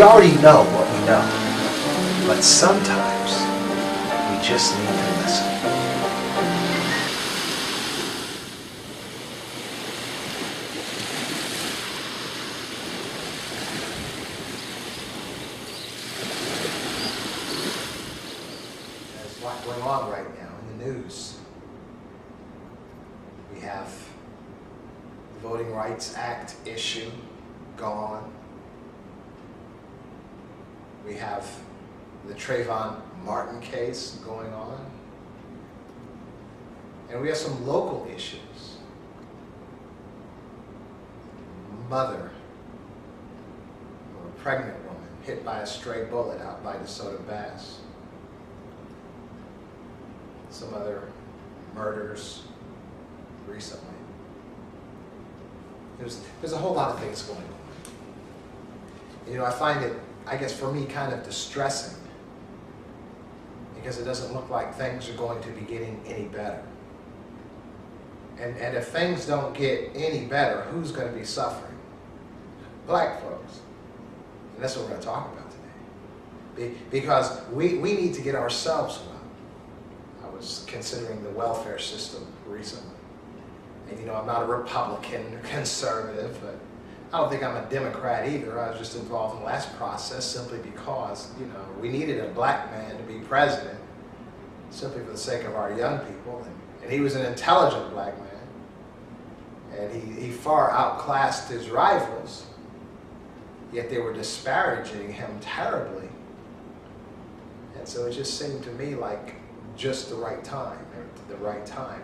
We already know what we know, but sometimes we just need to listen. There's a lot going on right now in the news. We have the Voting Rights Act issue gone. We have the Trayvon Martin case going on. And we have some local issues. Mother or a pregnant woman hit by a stray bullet out by DeSoto Bass. Some other murders recently. There's a whole lot of things going on. You know, I find it, I guess for me, kind of distressing because it doesn't look like things are going to be getting any better. And if things don't get any better, who's going to be suffering? Black folks. And that's what we're going to talk about today. Because we need to get ourselves well. I was considering the welfare system recently. And you know, I'm not a Republican or conservative, but I don't think I'm a Democrat either. I was just involved in the last process simply because, you know, we needed a black man to be president simply for the sake of our young people. And he was an intelligent black man. And he far outclassed his rivals, yet they were disparaging him terribly. And so it just seemed to me like just the right time,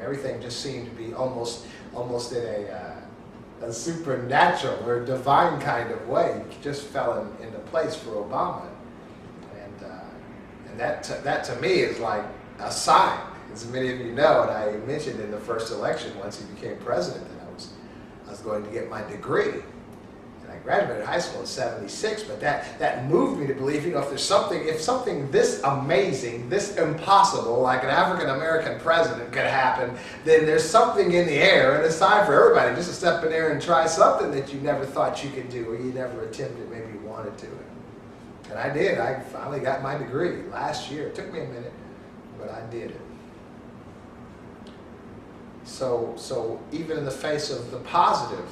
Everything just seemed to be almost in a supernatural or divine kind of way. It just fell into place for Obama. And that to me is like a sign. As many of you know, and I mentioned in the first election, once he became president, that I was going to get my degree. And I graduated high school in '76, but that moved me to believe, you know, if something this amazing, this impossible, like an African-American president could happen, then there's something in the air, and it's time for everybody just to step in there and try something that you never thought you could do, or you never attempted, maybe you wanted to. And I did. I finally got my degree last year. It took me a minute, but I did it. So even in the face of the positive,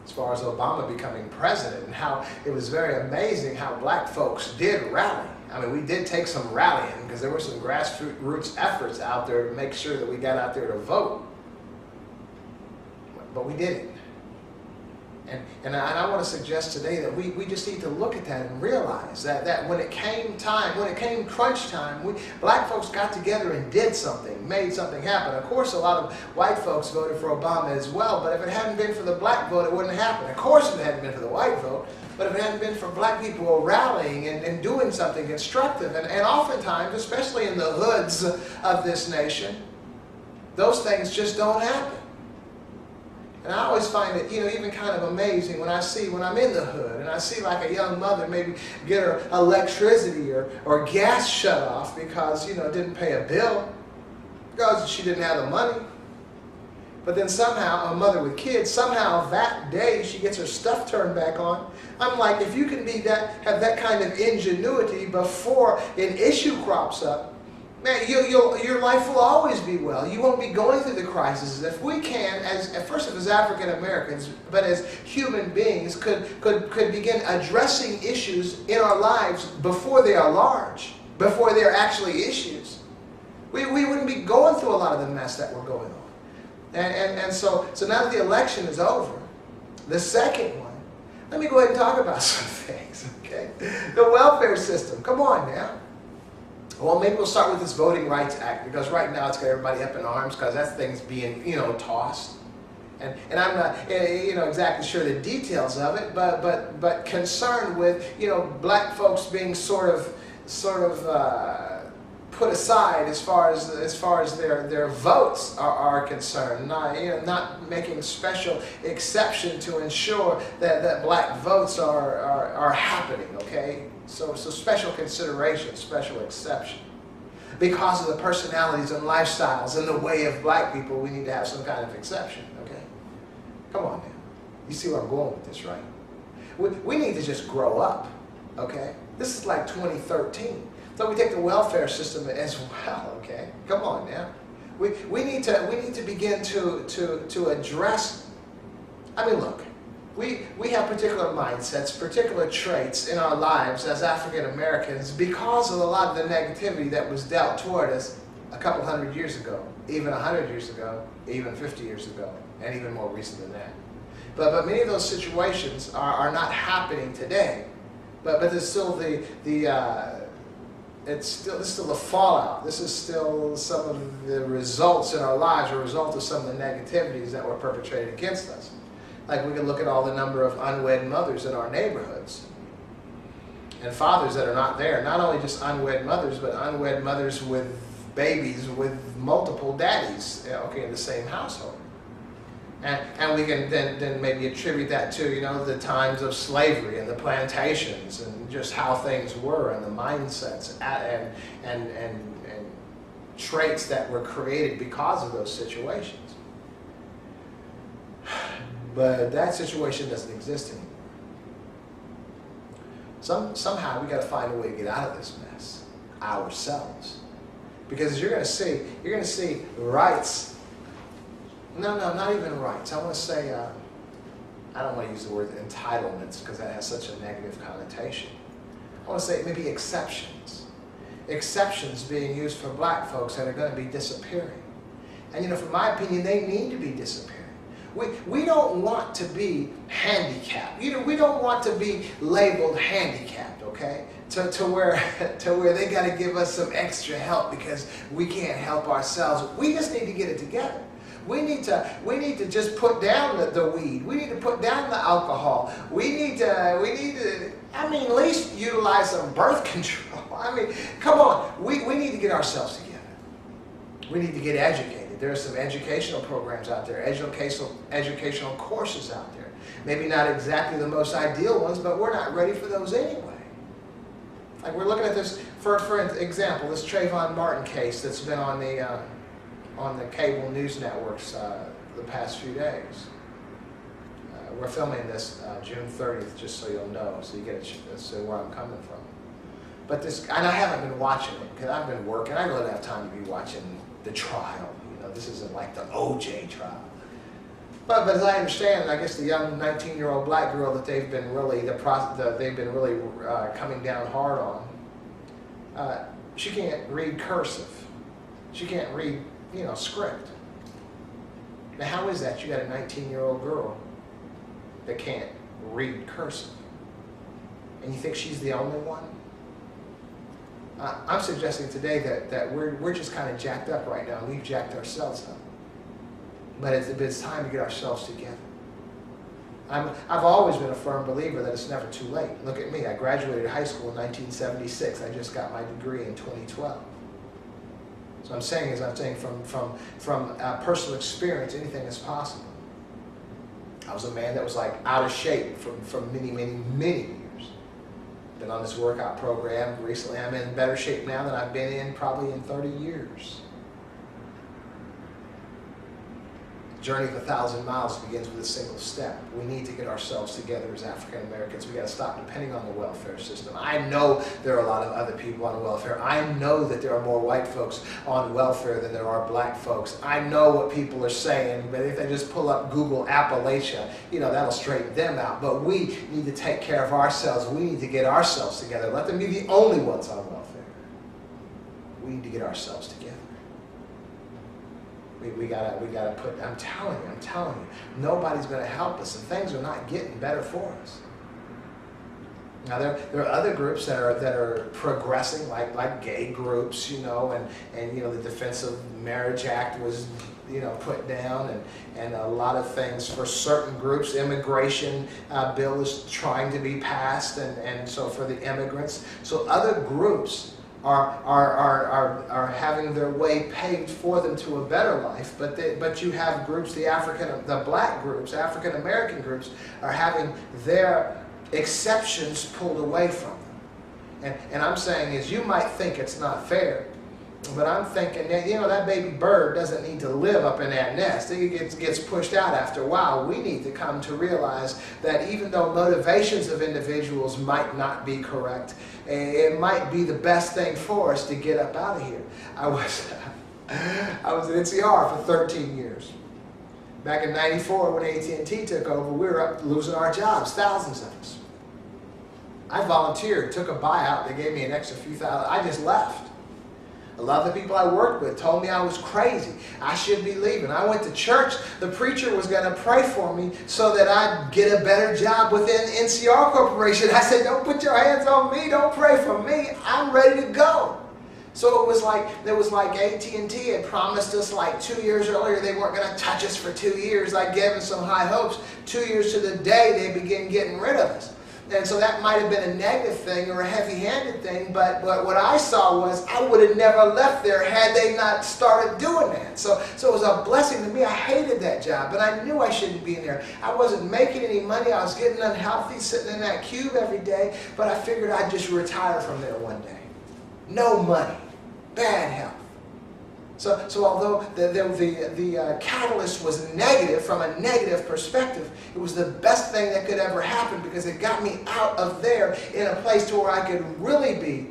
as far as Obama becoming president, and how it was very amazing how black folks did rally. I mean, we did take some rallying because there were some grassroots efforts out there to make sure that we got out there to vote. But we didn't. And I want to suggest today that we just need to look at that and realize that when it came crunch time, black folks got together and did something, made something happen. Of course, a lot of white folks voted for Obama as well, but if it hadn't been for the black vote, it wouldn't happen. Of course, if it hadn't been for the white vote, but if it hadn't been for black people rallying and doing something constructive, and oftentimes, especially in the hoods of this nation, those things just don't happen. And I always find it, you know, even kind of amazing when I'm in the hood and I see like a young mother maybe get her electricity or gas shut off because, you know, didn't pay a bill because she didn't have the money. But then somehow, a mother with kids, somehow that day she gets her stuff turned back on. I'm like, if you can have that kind of ingenuity before an issue crops up, man, your life will always be well. You won't be going through the crises. If we can, first as African Americans, but as human beings, could begin addressing issues in our lives before they are large, before they are actually issues, we wouldn't be going through a lot of the mess that we're going on. And so now that the election is over, the second one, let me go ahead and talk about some things, okay? The welfare system, come on now. Well, maybe we'll start with this Voting Rights Act, because right now it's got everybody up in arms because that thing's being, you know, tossed. And I'm not, you know, exactly sure the details of it, but concerned with, you know, black folks being sort of put aside as far as their votes are concerned, not making special exception to ensure that black votes are happening. Okay, so special consideration, special exception. Because of the personalities and lifestyles and the way of black people, we need to have some kind of exception. Okay, come on now, you see where I'm going with this, right? We need to just grow up. Okay? This is like 2013. So we take the welfare system as well, okay? Come on now. We need to begin to address, I mean, look, we have particular mindsets, particular traits in our lives as African Americans because of a lot of the negativity that was dealt toward us a couple hundred years ago, even 100 years ago, even 50 years ago, and even more recent than that. But many of those situations are not happening today. But there's still this is still the fallout. This is still some of the results in our lives, a result of some of the negativities that were perpetrated against us. Like we can look at all the number of unwed mothers in our neighborhoods and fathers that are not there. Not only just unwed mothers, but unwed mothers with babies with multiple daddies, okay, in the same household. And we can then maybe attribute that to, the times of slavery and the plantations and just how things were and the mindsets and traits that were created because of those situations. But that situation doesn't exist anymore. Somehow we got to find a way to get out of this mess ourselves, because you're going to see rights. No, not even rights. I want to say, I don't want to use the word entitlements because that has such a negative connotation. I want to say maybe exceptions. Exceptions being used for black folks that are going to be disappearing. And from my opinion, they need to be disappearing. We don't want to be handicapped. We don't want to be labeled handicapped, okay? To where they got to give us some extra help because we can't help ourselves. We just need to get it together. We need to just put down the weed. We need to put down the alcohol. We need to at least utilize some birth control. Come on. We need to get ourselves together. We need to get educated. There are some educational programs out there, educational courses out there. Maybe not exactly the most ideal ones, but we're not ready for those anyway. Like we're looking at this, for example, this Trayvon Martin case that's been on the cable news networks the past few days. We're filming this June 30th, just so you'll know, so you get to see where I'm coming from. But and I haven't been watching it because I've been working. I really don't have time to be watching the trial. This isn't like the OJ trial. But as I understand, I guess the young 19-year-old black girl that they've been really coming down hard on, she can't read cursive. She can't read script. Now, how is that? You got a 19-year-old girl that can't read cursive, and you think she's the only one? I'm suggesting today that we're just kind of jacked up right now. We've jacked ourselves up, but it's time to get ourselves together. I've always been a firm believer that it's never too late. Look at me. I graduated high school in 1976. I just got my degree in 2012. So I'm saying from personal experience, anything is possible. I was a man that was like out of shape from many years. Been on this workout program recently. I'm in better shape now than I've been in probably in 30 years. The journey of 1,000 miles begins with a single step. We need to get ourselves together as African Americans. We got to stop depending on the welfare system. I know there are a lot of other people on welfare. I know that there are more white folks on welfare than there are black folks. I know what people are saying, but if they just pull up Google Appalachia, that'll straighten them out. But we need to take care of ourselves. We need to get ourselves together. Let them be the only ones on welfare. We need to get ourselves together. We gotta put, I'm telling you, nobody's gonna help us, and things are not getting better for us. Now there are other groups that are progressing, like gay groups, and the Defense of Marriage Act was put down, and a lot of things for certain groups. Immigration bill is trying to be passed, and so for the immigrants. So other groups are having their way paved for them to a better life, but you have groups, the black groups, African American groups, are having their exceptions pulled away from them. And I'm saying is, you might think it's not fair, But I'm thinking that, that baby bird doesn't need to live up in that nest. It gets pushed out after a while. We need to come to realize that even though motivations of individuals might not be correct, it might be the best thing for us to get up out of here. I was at NCR for 13 years. Back in '94 when AT&T took over, we were up losing our jobs, thousands of us. I volunteered, took a buyout, they gave me an extra few thousand. I just left. A lot of the people I worked with told me I was crazy. I should be leaving. I went to church. The preacher was going to pray for me so that I'd get a better job within NCR Corporation. I said, don't put your hands on me. Don't pray for me. I'm ready to go. So it was like AT&T had promised us like 2 years earlier they weren't going to touch us for 2 years. I gave them some high hopes. 2 years to the day they began getting rid of us. And so that might have been a negative thing or a heavy-handed thing, but what I saw was I would have never left there had they not started doing that. So it was a blessing to me. I hated that job, but I knew I shouldn't be in there. I wasn't making any money. I was getting unhealthy sitting in that cube every day, but I figured I'd just retire from there one day. No money, bad health. So although the catalyst was negative, from a negative perspective, it was the best thing that could ever happen because it got me out of there in a place to where I could really be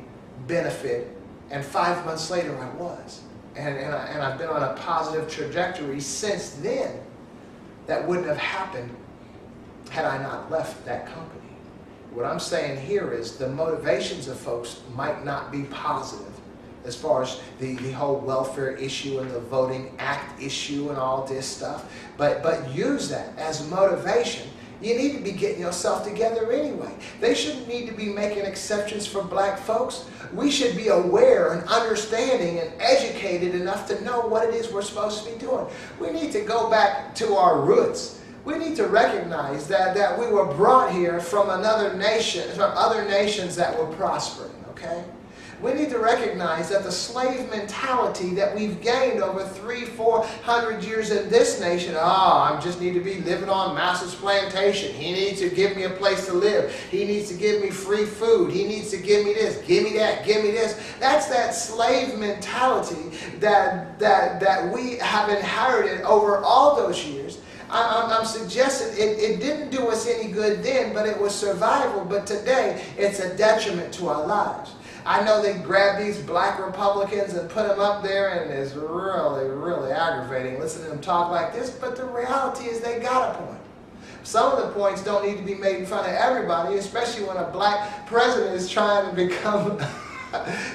benefit. And 5 months later I was. And I've been on a positive trajectory since then. That wouldn't have happened had I not left that company. What I'm saying here is the motivations of folks might not be positive, as far as the whole welfare issue and the Voting Act issue and all this stuff. But use that as motivation. You need to be getting yourself together anyway. They shouldn't need to be making exceptions for black folks. We should be aware and understanding and educated enough to know what it is we're supposed to be doing. We need to go back to our roots. We need to recognize that we were brought here from another nation, from other nations that were prospering, okay? We need to recognize that the slave mentality that we've gained over 300-400 years in this nation, I just need to be living on Master's plantation. He needs to give me a place to live. He needs to give me free food. He needs to give me this, give me that, give me this. That's that slave mentality that we have inherited over all those years. I'm suggesting it didn't do us any good then, but it was survival. But today, it's a detriment to our lives. I know they grab these black Republicans and put them up there, and it's really, really aggravating listening to them talk like this, but the reality is they got a point. Some of the points don't need to be made in front of everybody, especially when a black president is trying to become,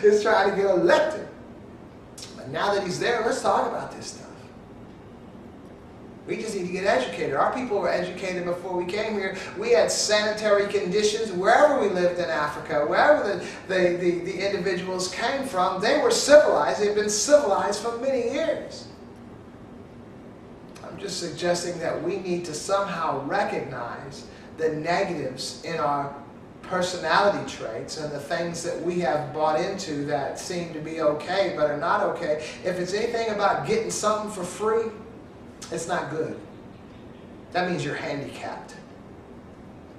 is trying to get elected. But now that he's there, let's talk about this stuff. We just need to get educated. Our people were educated before we came here. We had sanitary conditions wherever we lived in Africa, wherever the individuals came from. They were civilized. They've been civilized for many years. I'm just suggesting that we need to somehow recognize the negatives in our personality traits and the things that we have bought into that seem to be okay but are not okay. If it's anything about getting something for free, it's not good. That means you're handicapped.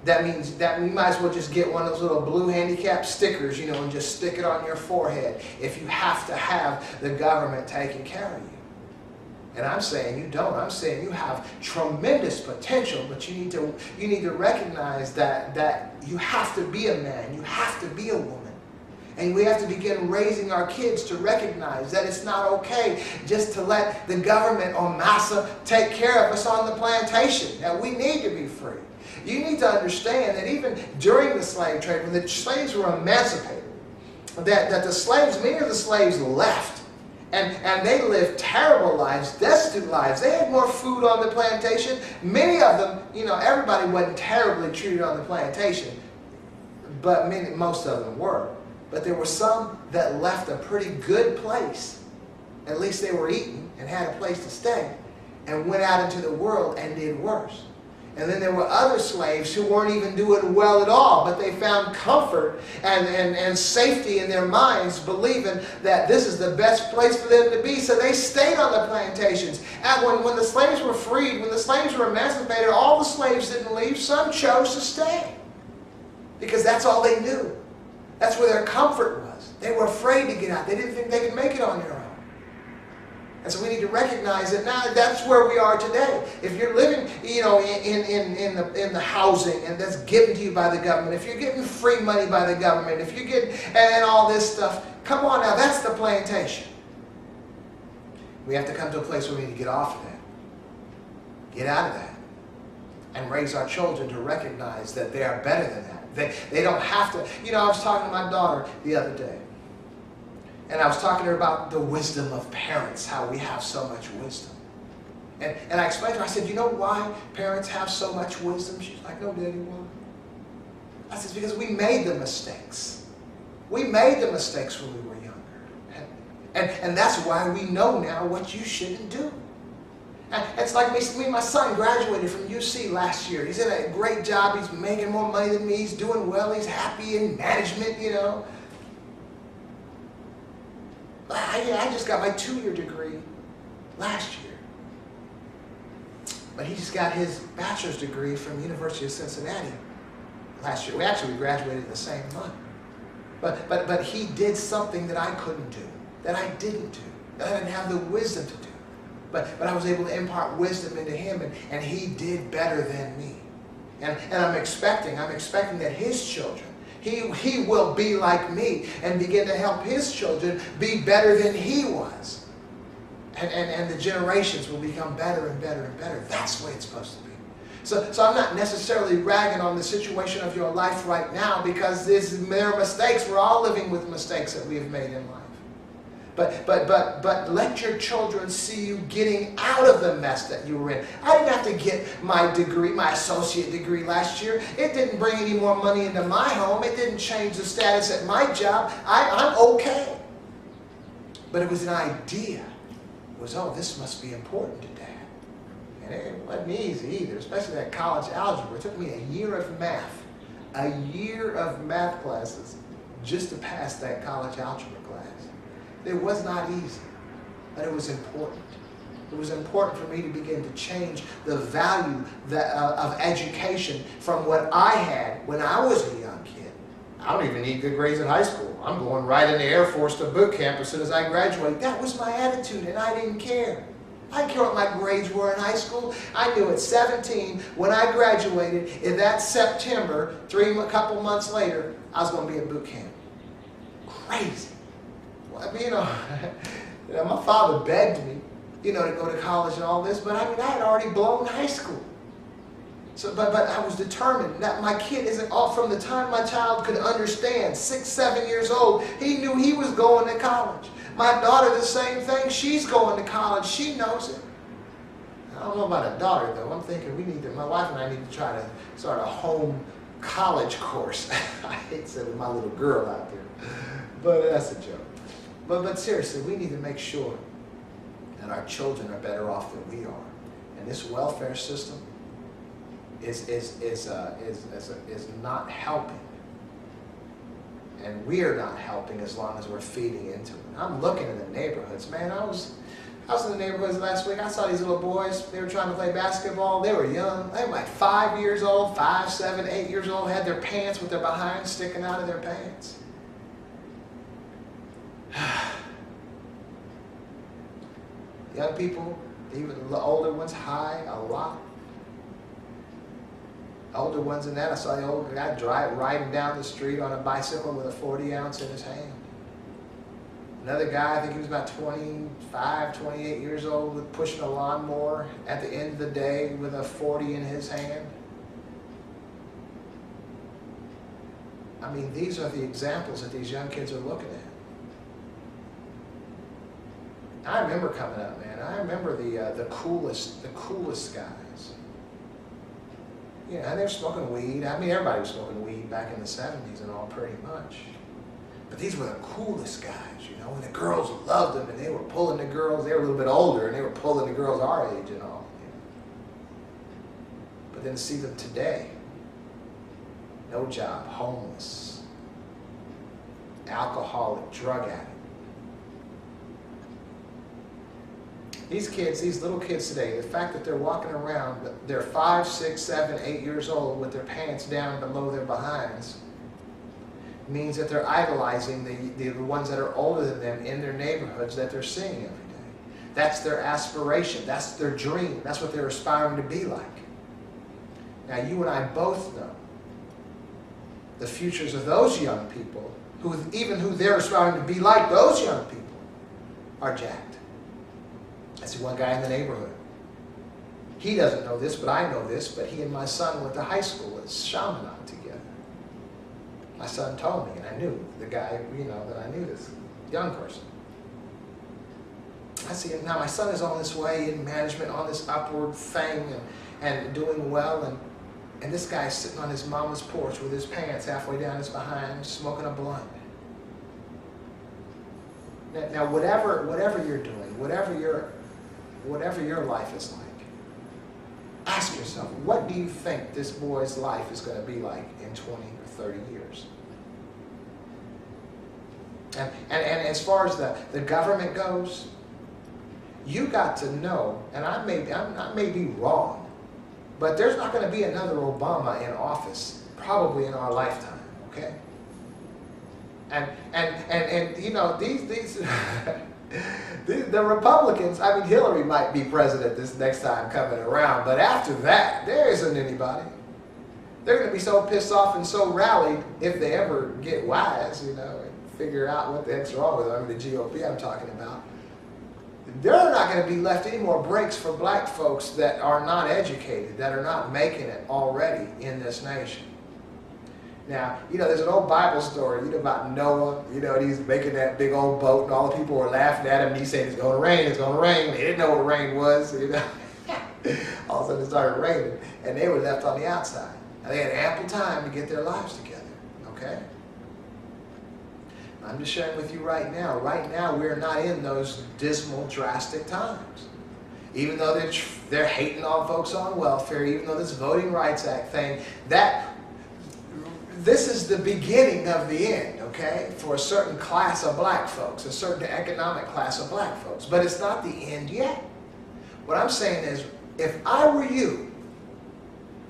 That means that you might as well just get one of those little blue handicap stickers, and just stick it on your forehead if you have to have the government taking care of you. And I'm saying you don't. I'm saying you have tremendous potential, but you need to recognize that you have to be a man. You have to be a woman. And we have to begin raising our kids to recognize that it's not okay just to let the government or massa take care of us on the plantation. That we need to be free. You need to understand that even during the slave trade, when the slaves were emancipated, that the slaves, many of the slaves left. And they lived terrible lives, destitute lives. They had more food on the plantation. Many of them, everybody wasn't terribly treated on the plantation, but most of them were. But there were some that left a pretty good place. At least they were eating and had a place to stay, and went out into the world and did worse. And then there were other slaves who weren't even doing well at all, but they found comfort and safety in their minds, believing that this is the best place for them to be. So they stayed on the plantations. And when the slaves were freed, when the slaves were emancipated, all the slaves didn't leave. Some chose to stay because that's all they knew. That's where their comfort was. They were afraid to get out. They didn't think they could make it on their own. And so we need to recognize that now that's where we are today. If you're living, in the housing and that's given to you by the government, if you're getting free money by the government, if you get and all this stuff, come on now, that's the plantation. We have to come to a place where we need to get off of that. Get out of that. And raise our children to recognize that they are better than that. They don't have to. I was talking to my daughter the other day. And I was talking to her about the wisdom of parents, how we have so much wisdom. And I explained to her, I said, you know why parents have so much wisdom? She's like, no, Daddy, why? I said, because we made the mistakes. We made the mistakes when we were younger. And that's why we know now what you shouldn't do. And it's like me, my son graduated from UC last year. He's in a great job. He's making more money than me. He's doing well. He's happy in management, I just got my 2-year degree last year. But he just got his bachelor's degree from the University of Cincinnati last year. We graduated the same month. But he did something that I couldn't do, that I didn't do, that I didn't have the wisdom to do. But I was able to impart wisdom into him, and he did better than me. And I'm expecting that his children, he will be like me and begin to help his children be better than he was. And the generations will become better and better and better. That's the way it's supposed to be. So I'm not necessarily ragging on the situation of your life right now, because there are mistakes. We're all living with mistakes that we have made in life. But let your children see you getting out of the mess that you were in. I didn't have to get my degree, my associate degree last year. It didn't bring any more money into my home. It didn't change the status at my job. I'm okay. But it was an idea. It was, this must be important to Dad. And it wasn't easy either, especially that college algebra. It took me a year of math classes just to pass that college algebra class. It was not easy, but it was important. It was important for me to begin to change the value of education from what I had when I was a young kid. I don't even need good grades in high school. I'm going right in the Air Force to boot camp as soon as I graduate. That was my attitude, and I didn't care. I didn't care what my grades were in high school. I knew at 17, when I graduated, in that September, a couple months later, I was going to be at boot camp. Crazy. I mean, my father begged me, to go to college and all this, but I had already blown high school. So, but I was determined that my kid isn't off from the time my child could understand, 6, 7 years old, he knew he was going to college. My daughter, the same thing. She's going to college. She knows it. I don't know about a daughter, though. I'm thinking my wife and I need to try to start a home college course. I hate sending my little girl out there, but that's a joke. But seriously, we need to make sure that our children are better off than we are. And this welfare system is not helping. And we are not helping as long as we're feeding into it. I'm looking in the neighborhoods, man. I was in the neighborhoods last week. I saw these little boys. They were trying to play basketball. They were young. They were like 5 years old, 5, 7, 8 years old, had their pants with their behinds sticking out of their pants. Young people, even the older ones, high a lot. Older ones than that, I saw the old guy riding down the street on a bicycle with a 40 ounce in his hand. Another guy, I think he was about 25, 28 years old, pushing a lawnmower at the end of the day with a 40 in his hand. I mean, these are the examples that these young kids are looking at. I remember coming up, man. I remember the coolest guys. And they were smoking weed. I mean, everybody was smoking weed back in the 70s and all, pretty much. But these were the coolest guys, and the girls loved them, and they were pulling the girls. They were a little bit older, and they were pulling the girls our age and all. But then to see them today, no job, homeless, alcoholic, drug addict. These kids, these little kids today, the fact that they're walking around, they're 5, 6, 7, 8 years old with their pants down below their behinds, means that they're idolizing the ones that are older than them in their neighborhoods that they're seeing every day. That's their aspiration. That's their dream. That's what they're aspiring to be like. Now, you and I both know the futures of those young people, who they're aspiring to be like, those young people are jacked. I see one guy in the neighborhood. He doesn't know this, but I know this, but he and my son went to high school at Chaminade together. My son told me, and I knew the guy, that I knew this young person. I see it now. My son is on this way in management, on this upward thing, and doing well, and this guy's sitting on his mama's porch with his pants halfway down his behind, smoking a blunt. Now, whatever you're doing, whatever your life is like, ask yourself, what do you think this boy's life is going to be like in 20 or 30 years? And as far as the government goes, you got to know, and I may be wrong, but there's not going to be another Obama in office probably in our lifetime, okay? And these the Republicans, I mean, Hillary might be president this next time coming around, but after that, there isn't anybody. They're going to be so pissed off and so rallied, if they ever get wise, and figure out what the heck's wrong with them. I mean, the GOP I'm talking about. There are not going to be left any more breaks for black folks that are not educated, that are not making it already in this nation. Now, there's an old Bible story, about Noah, and he's making that big old boat, and all the people were laughing at him, and he said, it's going to rain, it's going to rain. They didn't know what rain was, All of a sudden it started raining, and they were left on the outside. And they had ample time to get their lives together, okay? I'm just sharing with you right now. Right now, we're not in those dismal, drastic times. Even though they're hating on folks on welfare, even though this Voting Rights Act thing, this is the beginning of the end, okay, for a certain class of black folks, a certain economic class of black folks. But it's not the end yet. What I'm saying is, if I were you,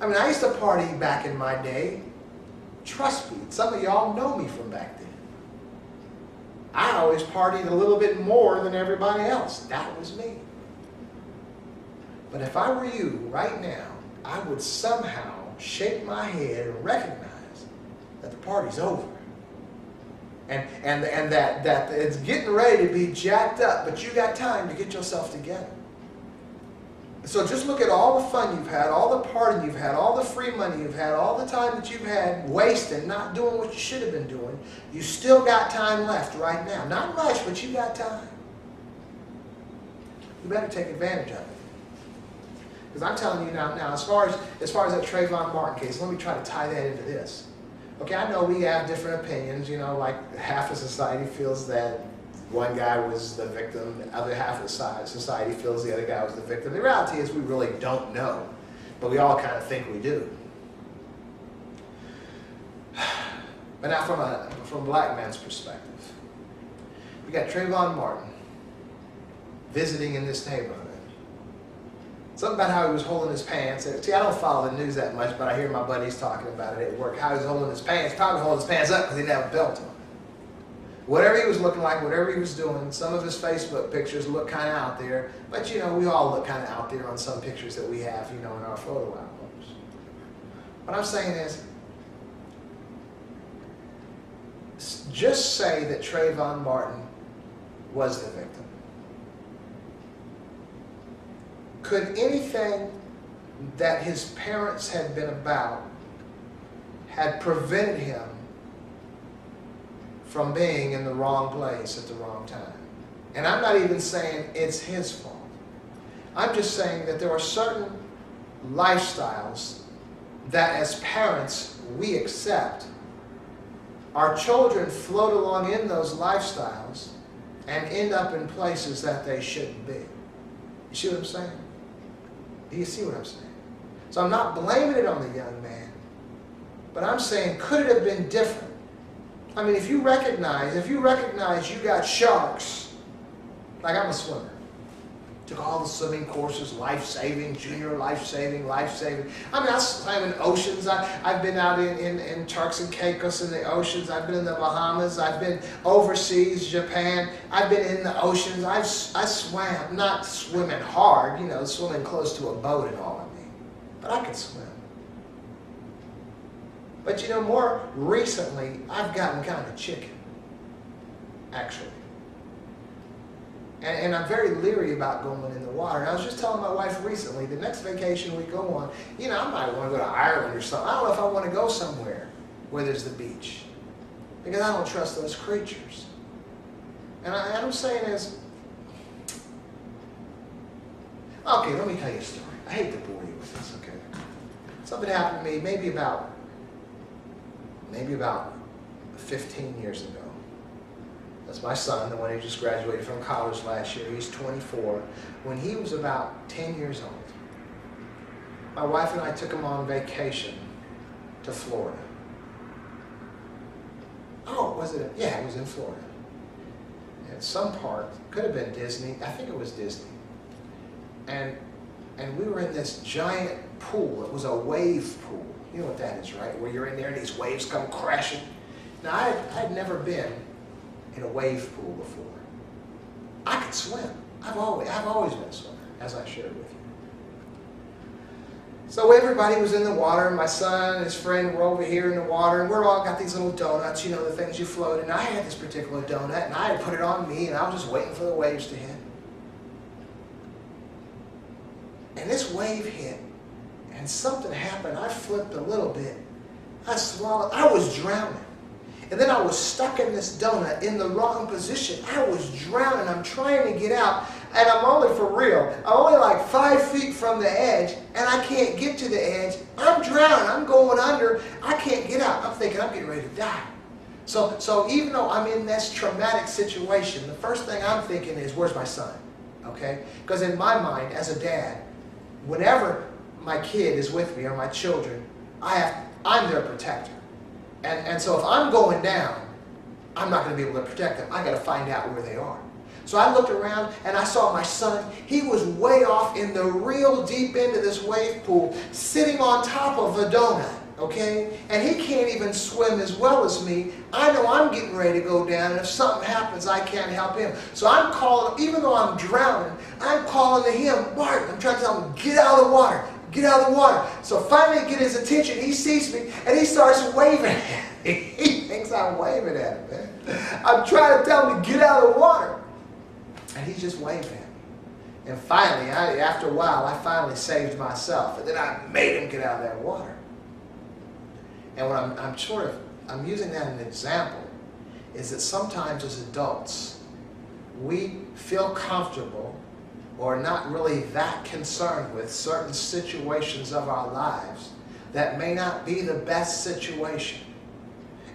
I used to party back in my day. Trust me, some of y'all know me from back then. I always partied a little bit more than everybody else. That was me. But if I were you right now, I would somehow shake my head and recognize that the party's over. And that it's getting ready to be jacked up, but you got time to get yourself together. So just look at all the fun you've had, all the partying you've had, all the free money you've had, all the time that you've had wasting, not doing what you should have been doing. You still got time left right now. Not much, but you got time. You better take advantage of it. Because I'm telling you now, as far as that Trayvon Martin case, let me try to tie that into this. Okay, I know we have different opinions, like half of society feels that one guy was the victim, the other half of society feels the other guy was the victim. The reality is we really don't know, but we all kind of think we do. But now from a black man's perspective, we got Trayvon Martin visiting in this neighborhood. Something about how he was holding his pants. See, I don't follow the news that much, but I hear my buddies talking about it at work. How he was holding his pants, probably holding his pants up because he didn't have a belt on. Whatever he was looking like, whatever he was doing, some of his Facebook pictures look kind of out there. But, we all look kind of out there on some pictures that we have, in our photo albums. What I'm saying is, just say that Trayvon Martin was the victim. Could anything that his parents had been about had prevented him from being in the wrong place at the wrong time? And I'm not even saying it's his fault. I'm just saying that there are certain lifestyles that as parents we accept. Our children float along in those lifestyles and end up in places that they shouldn't be. You see what I'm saying? Do you see what I'm saying? So I'm not blaming it on the young man, but I'm saying, could it have been different? If you recognize you got sharks, like I'm a swimmer, Took all the swimming courses, life-saving, junior life-saving, life-saving. I mean, I swam in oceans. I've been out in Turks and Caicos in the oceans. I've been in the Bahamas. I've been overseas, Japan. I've been in the oceans. I swam, not swimming hard, you know, swimming close to a boat and all, I mean. But I can swim. But you know, more recently, I've gotten kind of chicken, actually. And I'm very leery about going in the water. And I was just telling my wife recently, the next vacation we go on, you know, I might want to go to Ireland or something. I don't know if I want to go somewhere where there's the beach. Because I don't trust those creatures. And I'm saying is, okay, let me tell you a story. I hate to bore you with this, okay? Something happened to me maybe about 15 years ago. That's my son, the one who just graduated from college last year. He's 24. When he was about 10 years old, my wife and I took him on vacation to Florida. Oh, was it? Yeah, it was in Florida. At some park, could have been Disney. I think it was Disney. And we were in this giant pool. It was a wave pool. You know what that is, right? Where you're in there and these waves come crashing. Now, I'd never been in a wave pool before. I could swim. I've always been a swimmer, as I shared with you. So everybody was in the water. My son and his friend were over here in the water, and we're all got these little donuts, you know, the things you float. And I had this particular donut, and I had put it on me, and I was just waiting for the waves to hit. And this wave hit, and something happened. I flipped a little bit. I swallowed. I was drowning. And then I was stuck in this donut in the wrong position. I was drowning. I'm trying to get out. And I'm only, for real, I'm only like 5 feet from the edge. And I can't get to the edge. I'm drowning. I'm going under. I can't get out. I'm thinking I'm getting ready to die. So even though I'm in this traumatic situation, the first thing I'm thinking is, where's my son? Okay? Because in my mind, as a dad, whenever my kid is with me or my children, I'm their protector. And so if I'm going down, I'm not going to be able to protect them. I got to find out where they are. So I looked around and I saw my son. He was way off in the real deep end of this wave pool, sitting on top of a donut, okay? And he can't even swim as well as me. I know I'm getting ready to go down, and if something happens, I can't help him. So I'm calling, even though I'm drowning, I'm calling to him, Martin. I'm trying to tell him, get out of the water. Get out of the water. So finally I get his attention. He sees me and he starts waving at me. He thinks I'm waving at him, man. I'm trying to tell him to get out of the water. And he's just waving at me. And finally, after a while, I finally saved myself. And then I made him get out of that water. And what I'm using that as an example is that sometimes as adults, we feel comfortable or not really that concerned with certain situations of our lives that may not be the best situation.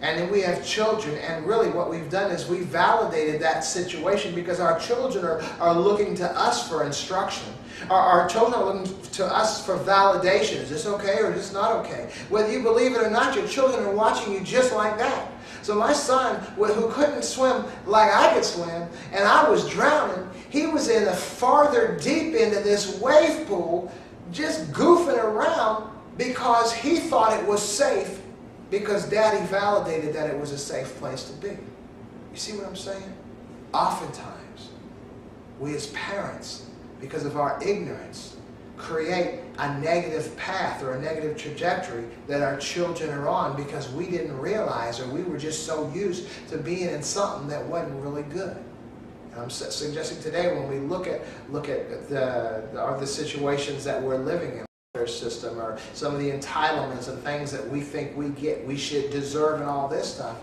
And then we have children, and really what we've done is we validated that situation because our children are looking to us for instruction. Our children are looking to us for validation. Is this okay or is this not okay? Whether you believe it or not, your children are watching you just like that. So my son, who couldn't swim like I could swim, and I was drowning, he was in the farther deep end of this wave pool, just goofing around because he thought it was safe because Daddy validated that it was a safe place to be. You see what I'm saying? Oftentimes, we as parents, because of our ignorance, create a negative path or a negative trajectory that our children are on because we didn't realize, or we were just so used to being in something that wasn't really good. And I'm suggesting today, when we look at the situations that we're living in, our system, or some of the entitlements and things that we think we should deserve and all this stuff,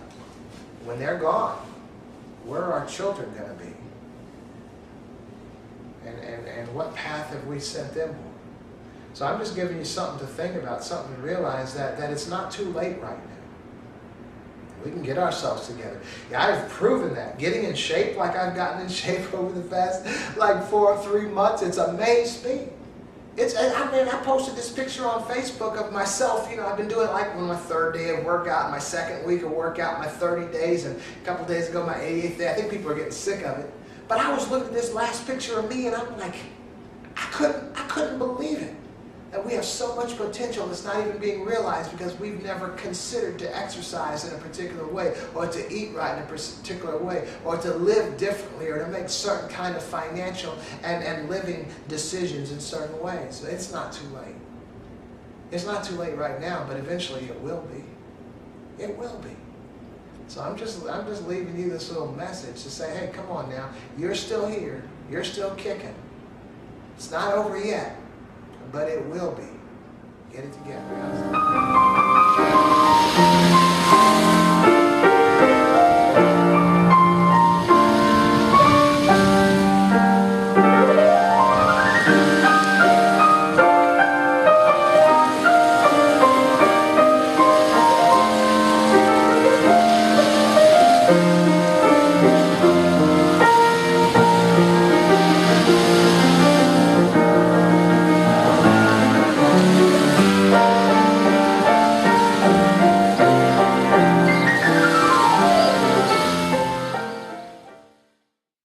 when they're gone, where are our children going to be? And what path have we sent them on? So I'm just giving you something to think about, something to realize that it's not too late right now. We can get ourselves together. Yeah, I've proven that. Getting in shape like I've gotten in shape over the past 3 months, it's amazed me. I posted this picture on Facebook of myself. You know, I've been doing on my 3rd day of workout, my 2nd week of workout, my 30 days, and a couple days ago, my 88th day. I think people are getting sick of it. But I was looking at this last picture of me, and I'm like, couldn't believe it. That we have so much potential that's not even being realized because we've never considered to exercise in a particular way, or to eat right in a particular way, or to live differently, or to make certain kind of financial and living decisions in certain ways. It's not too late. It's not too late right now, but eventually it will be. It will be. So I'm just leaving you this little message to say, hey, come on now. You're still here. You're still kicking. It's not over yet, but it will be. Get it together.